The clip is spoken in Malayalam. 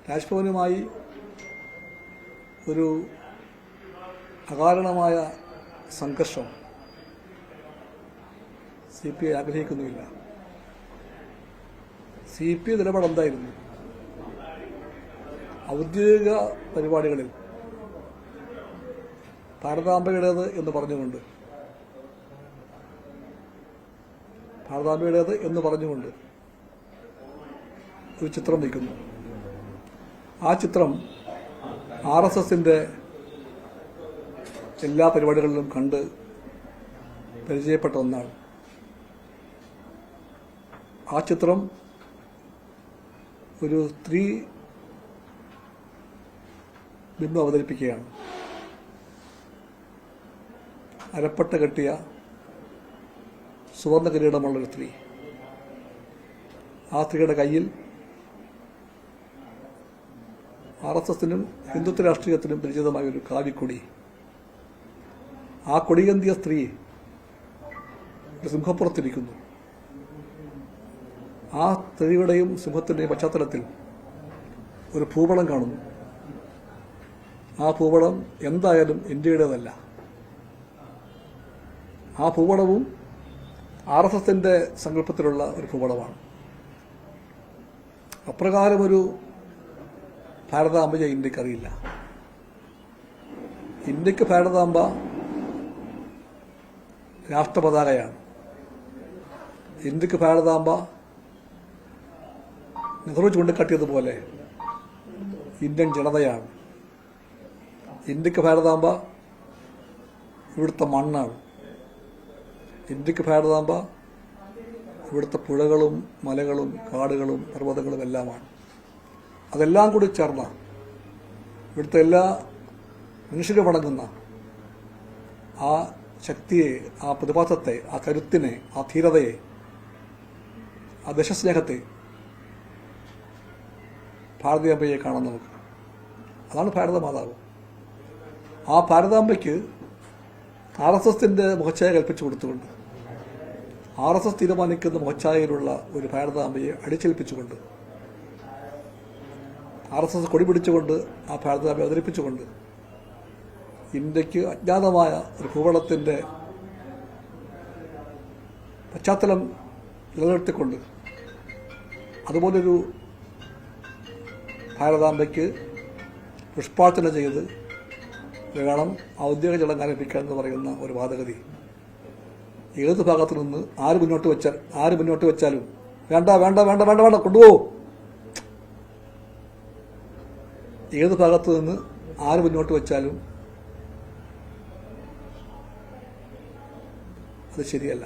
രാജ്ഭവനുമായി ഒരു അകാരണമായ സംഘർഷം CPI ആഗ്രഹിക്കുന്നുമില്ല. CPI നിലപാട് എന്തായിരുന്നു? ഔദ്യോഗിക പരിപാടികളിൽ ഭാരതാംബയുടേത് എന്ന് പറഞ്ഞുകൊണ്ട് ഒരു ചിത്രം വയ്ക്കുന്നു. ആ ചിത്രം RSSന്റെ എല്ലാ പരിപാടികളിലും കണ്ട് പരിചയപ്പെട്ട ഒന്നാണ്. ആ ചിത്രം ഒരു സ്ത്രീ ബിംബം അവതരിപ്പിക്കുകയാണ്. അരപ്പട്ട കെട്ടിയ സുവർണ്ണ കിരീടമുള്ളൊരു സ്ത്രീ. ആ സ്ത്രീയുടെ കയ്യിൽ RSSനും ഹിന്ദുത്വ രാഷ്ട്രീയത്തിനും പരിചിതമായ ഒരു കാവിക്കൊടി. ആ കൊടിയന്തിയ സ്ത്രീ ഒരു സിംഹപ്പുറത്തിരിക്കുന്നു. ആ സ്ത്രീയുടെയും സിംഹത്തിന്റെയും പശ്ചാത്തലത്തിൽ ഒരു ഭൂപടം കാണുന്നു. ആ ഭൂപടം എന്തായാലും ഇന്ത്യയുടേതല്ല. ആ ഭൂപടവും RSSന്റെ സങ്കല്പത്തിലുള്ള ഒരു ഭൂപടമാണ്. അപ്രകാരമൊരു ഭാരതാംബയെ ഇന്ത്യക്കറിയില്ല. ഇന്ത്യക്ക് ഭാരതാംബ രാഷ്ട്രപതാകയാണ്. ഇന്ത്യക്ക് ഭാരതാംബ നെഹ്റു ചൂണ്ടിക്കാട്ടിയതുപോലെ ഇന്ത്യൻ ജനതയാണ്. ഇന്ത്യക്ക് ഭാരതാംബ ഇവിടുത്തെ മണ്ണാണ്. ഇന്ത്യക്ക് ഭാരതാംബ ഇവിടുത്തെ പുഴകളും മലകളും കാടുകളും പർവ്വതങ്ങളും എല്ലാമാണ്. അതെല്ലാം കൂടി ചേർന്ന ഇവിടുത്തെ എല്ലാ മനുഷ്യരും വണങ്ങുന്ന ആ ശക്തിയെ, ആ പ്രതിഭാസത്തെ, ആ കരുത്തിനെ, ആ ധീരതയെ, ആ ദേശസ്നേഹത്തെ ഭാരതീയമ്മയെ കാണാൻ നമുക്ക്. അതാണ് ഭാരതമാതാവ്. ആ ഭാരതാംബയ്ക്ക് RSSന്റെ മുഖച്ഛായ കൽപ്പിച്ചു കൊടുത്തുകൊണ്ട്, RSS തീരുമാനിക്കുന്ന മുഖച്ഛായയിലുള്ള ഒരു ഭാരതാംബയെ അടിച്ചേൽപ്പിച്ചുകൊണ്ട്, RSS കൊടി പിടിച്ചുകൊണ്ട് ആ ഭാരതാംബയെ അവതരിപ്പിച്ചുകൊണ്ട് ഇന്ത്യക്ക് അജ്ഞാതമായ ഒരു ഭൂപടത്തിന്റെ പശ്ചാത്തലം നിലനിർത്തിക്കൊണ്ട് അതുപോലൊരു ഭാരതാംബയ്ക്ക് പുഷ്പാർച്ചന ചെയ്ത് വേണം ഔദ്യോഗിക ചടങ്ങ് ആരംഭിക്കാൻ എന്ന് പറയുന്ന ഒരു വാദഗതി ഏത് ഭാഗത്തു നിന്ന് ആര് മുന്നോട്ട് വെച്ചാലും വേണ്ട വേണ്ട വേണ്ട വേണ്ട വേണ്ട കൊണ്ടുപോകും. ഏത് ഭാഗത്തു നിന്ന് ആര് മുന്നോട്ട് വെച്ചാലും അത് ശരിയല്ല.